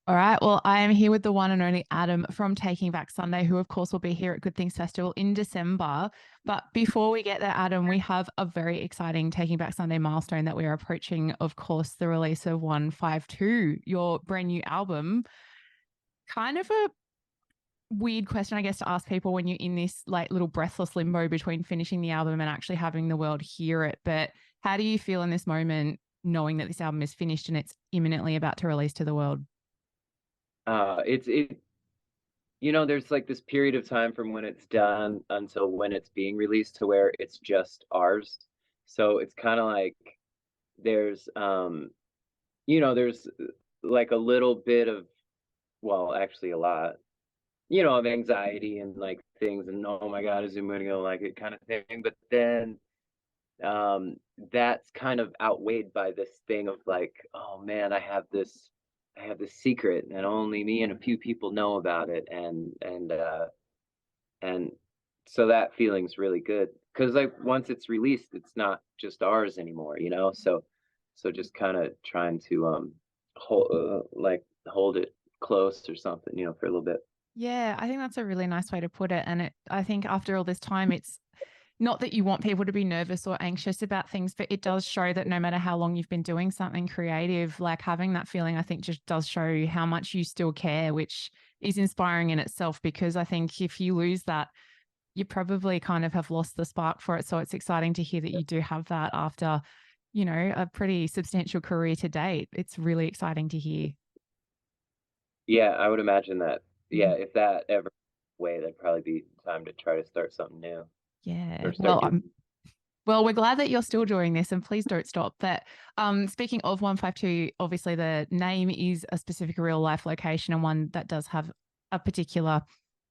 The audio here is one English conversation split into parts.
All right. Well, I am here with the one and only Adam from Taking Back Sunday, who, of course, will be here at Good Things Festival in December. But before we get there, Adam, we have a very exciting Taking Back Sunday milestone that we are approaching. Of course, the release of 152, your brand new album. Kind of a weird question, I guess, to ask people when you're in this like little breathless limbo between finishing the album and actually having the world hear it. But how do you feel in this moment, knowing that this album is finished and it's imminently about to release to the world? It's you know, there's like this period of time from when it's done until when it's being released to where it's just ours. So it's kind of like there's there's like a little bit of, well, actually a lot, of anxiety and like things and oh my God, is anyone gonna like it kind of thing. But then that's kind of outweighed by this thing of like, oh man, I have this secret and only me and a few people know about it, and so that feeling's really good because like once it's released it's not just ours anymore, so just kind of trying to hold it close or something, for a little bit. Yeah, I think that's a really nice way to put it. And I think after all this time, it's not that you want people to be nervous or anxious about things, but it does show that no matter how long you've been doing something creative, like having that feeling, I think just does show how much you still care, which is inspiring in itself. Because I think if you lose that, you probably kind of have lost the spark for it. So it's exciting to hear that you do have that after, a pretty substantial career to date. It's really exciting to hear. Yeah, I would imagine that. Mhm. Yeah, if that ever way, that'd probably be time to try to start something new Yeah. or start doing. Well, we're glad that you're still doing this and please don't stop. But speaking of 152, obviously the name is a specific real life location and one that does have a particular,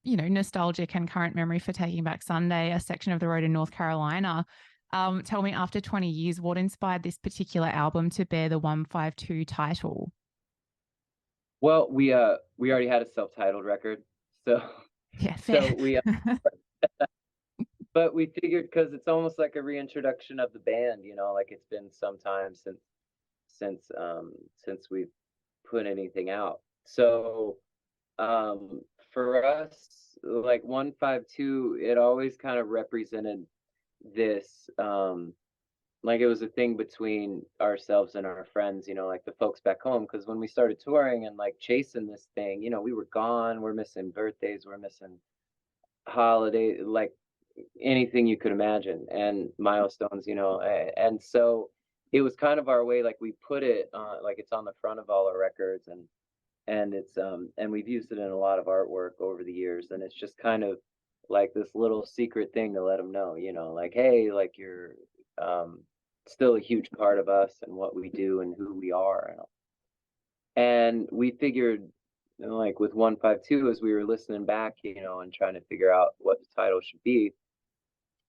nostalgic and current memory for Taking Back Sunday, a section of the road in North Carolina. Tell me, after 20 years, what inspired this particular album to bear the 152 title? Well, we already had a self-titled record, so Yeah, so fair. we but we figured because it's almost like a reintroduction of the band, like it's been some time since we've put anything out. So for us, like 152, it always kind of represented this like it was a thing between ourselves and our friends, like the folks back home. Because when we started touring and like chasing this thing, we were gone, we're missing birthdays, we're missing holiday, like anything you could imagine, and milestones, and so it was kind of our way, like we put it like it's on the front of all our records, and it's and we've used it in a lot of artwork over the years, and it's just kind of like this little secret thing to let them know, like, hey, like you're um still a huge part of us and what we do and who we are. And we figured, like with 152, as we were listening back, and trying to figure out what the title should be,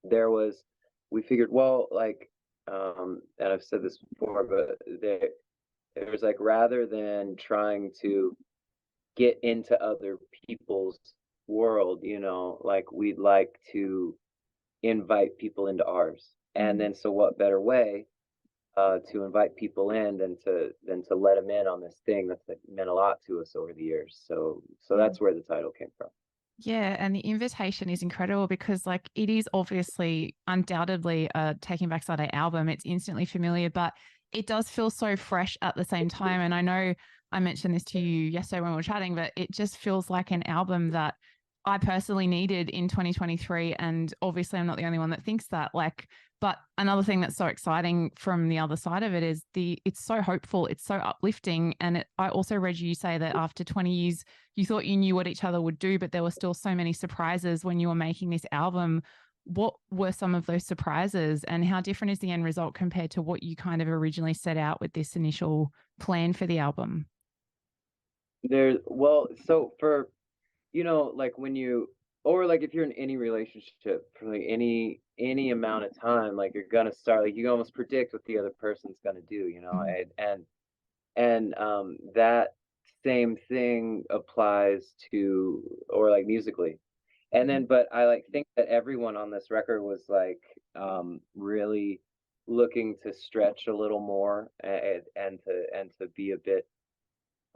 there was, we figured, well, like, and I've said this before, but there's like, rather than trying to get into other people's world, like we'd like to invite people into ours. And Mm. then, so what better way to invite people in than to let them in on this thing that's like meant a lot to us over the years. So Yeah. that's where the title came from. Yeah, and the invitation is incredible because, like, it is obviously undoubtedly a Taking Back Sunday album. It's instantly familiar, but it does feel so fresh at the same time. And I know I mentioned this to you yesterday when we were chatting, but it just feels like an album that I personally needed in 2023. And obviously, I'm not the only one that thinks that. Like, but another thing that's so exciting from the other side of it is it's so hopeful, it's so uplifting. And I also read you say that after 20 years, you thought you knew what each other would do, but there were still so many surprises when you were making this album. What were some of those surprises, and how different is the end result compared to what you kind of originally set out with this initial plan for the album? Well, so for, like when you, or like if you're in any relationship for like any amount of time, like you're gonna start, like you can almost predict what the other person's gonna do, Mm. and that same thing applies to, or like musically. And then, but I like think that everyone on this record was like really looking to stretch a little more, and to be a bit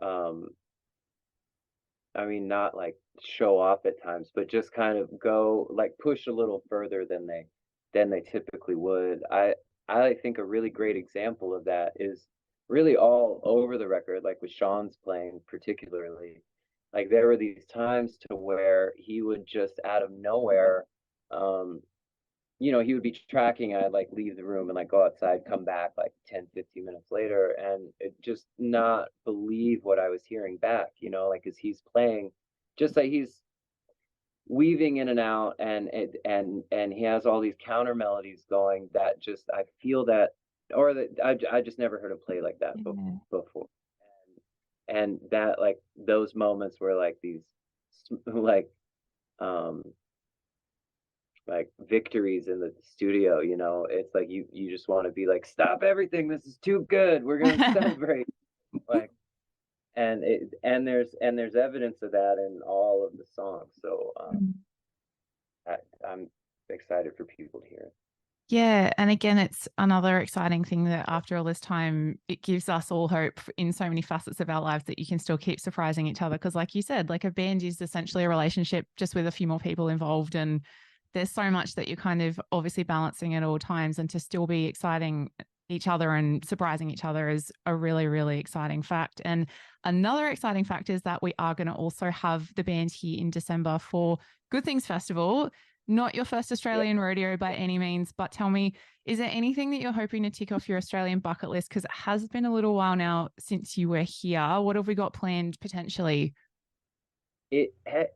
um I mean, not like show off at times, but just kind of go like push a little further than they typically would. I think a really great example of that is really all over the record, like with Sean's playing particularly. Like there were these times to where he would just out of nowhere, um, he would be tracking. I'd like leave the room and like go outside, come back like 10, 15 minutes later, and just not believe what I was hearing back, like as he's playing, just like he's weaving in and out, and he has all these counter melodies going that just I feel that, or that I just never heard him play like that Yeah. before. And that like those moments were like these like um victories in the studio, it's like you just want to be like, stop everything, this is too good, we're gonna celebrate, like, and there's evidence of that in all of the songs. So I'm excited for people to hear it. Yeah, and again, it's another exciting thing that after all this time, it gives us all hope in so many facets of our lives that you can still keep surprising each other. Because, like you said, like a band is essentially a relationship just with a few more people involved. And there's so much that you're kind of obviously balancing at all times. And to still be exciting each other and surprising each other is a really, really exciting fact. And another exciting fact is that we are going to also have the band here in December for Good Things Festival. Not your first Yeah. Australian rodeo by any means, but tell me, is there anything that you're hoping to tick off your Australian bucket list? Because it has been a little while now since you were here. What have we got planned potentially? it ha-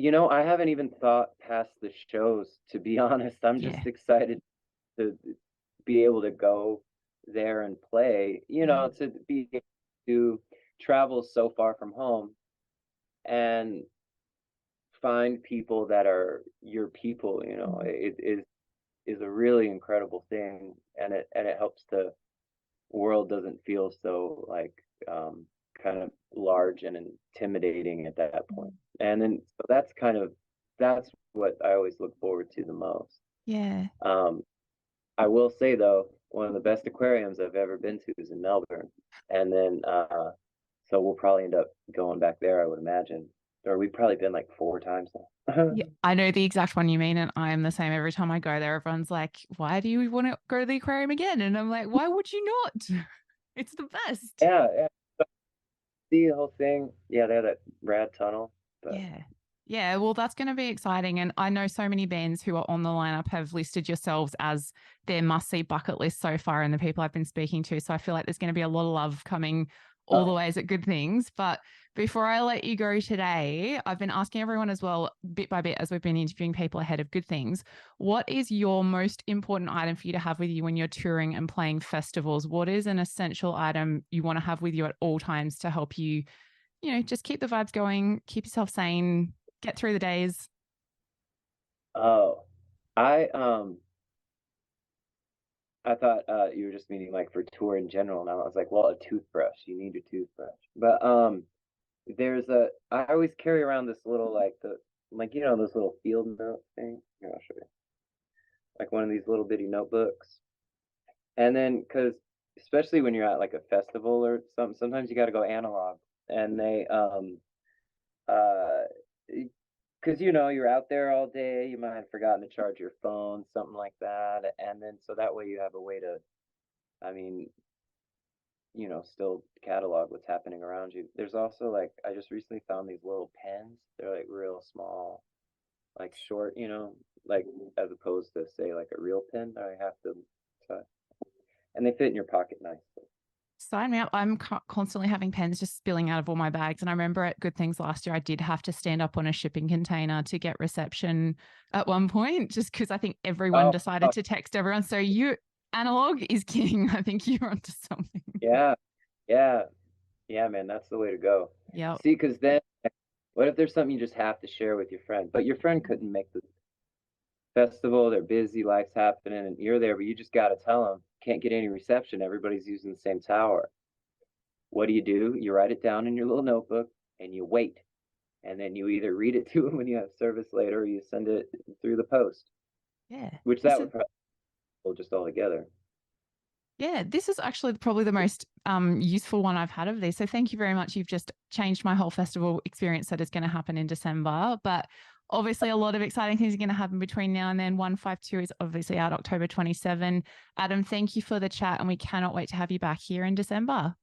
I haven't even thought past the shows, to be honest. I'm Yeah. just excited to be able to go there and play, Yeah. to be able to travel so far from home and find people that are your people, it is a really incredible thing, and it helps the world doesn't feel so like um kind of large and intimidating at that point. And then so that's what I always look forward to the most. Yeah. um I will say though, one of the best aquariums I've ever been to is in Melbourne. And then so we'll probably end up going back there, I would imagine. Or we've probably been like 4 times now. Yeah, I know the exact one you mean, and I'm the same every time I go there. Everyone's like, "Why do you want to go to the aquarium again?" And I'm like, "Why would you not? It's the best." Yeah, yeah. See the whole thing. Yeah, they have that rad tunnel. But Yeah. Yeah, well, that's going to be exciting. And I know so many bands who are on the lineup have listed yourselves as their must see bucket list so far, and the people I've been speaking to. So I feel like there's going to be a lot of love coming all the oh, ways at Good Things. But before I let you go today, I've been asking everyone as well, bit by bit, as we've been interviewing people ahead of Good Things. What is your most important item for you to have with you when you're touring and playing festivals? What is an essential item you want to have with you at all times to help you, just keep the vibes going, keep yourself sane, get through the days? oh. I thought you were just meaning like for tour in general, and I was like, well, a toothbrush. You need a toothbrush. But I always carry around this little like those little field note thing. Here, I'll show you. Like one of these little bitty notebooks. And then because especially when you're at like a festival or something, sometimes you got to go analog. And they uh because you're out there all day, you might have forgotten to charge your phone, something like that. And then so that way you have a way to, I mean, still catalog what's happening around you. There's also like I just recently found these little pens. They're like real small, like short, like as opposed to say like a real pen that I have to and they fit in your pocket nicely. Sign me up. I'm constantly having pens just spilling out of all my bags. And I remember at Good Things last year, I did have to stand up on a shipping container to get reception at one point, just because I think everyone Oh, decided to text everyone. So analog is king. I think you're onto something. yeah, yeah, yeah, man, that's the way to go. Yep. See, because then what if there's something you just have to share with your friend, but your friend couldn't make the festival, they're busy, life's happening, and you're there, but you just got to tell them, can't get any reception, everybody's using the same tower. What do? You write it down in your little notebook and you wait. And then you either read it to them when you have service later or you send it through the post, Yeah. which This that is would probably just all together. Yeah, this is actually probably the most useful one I've had of these. So thank you very much. You've just changed my whole festival experience that is going to happen in December. But obviously, a lot of exciting things are going to happen between now and then. 152 is obviously out October 27. Adam, thank you for the chat, and we cannot wait to have you back here in December.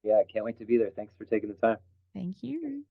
Yeah, I can't wait to be there. Thanks for taking the time. Thank you.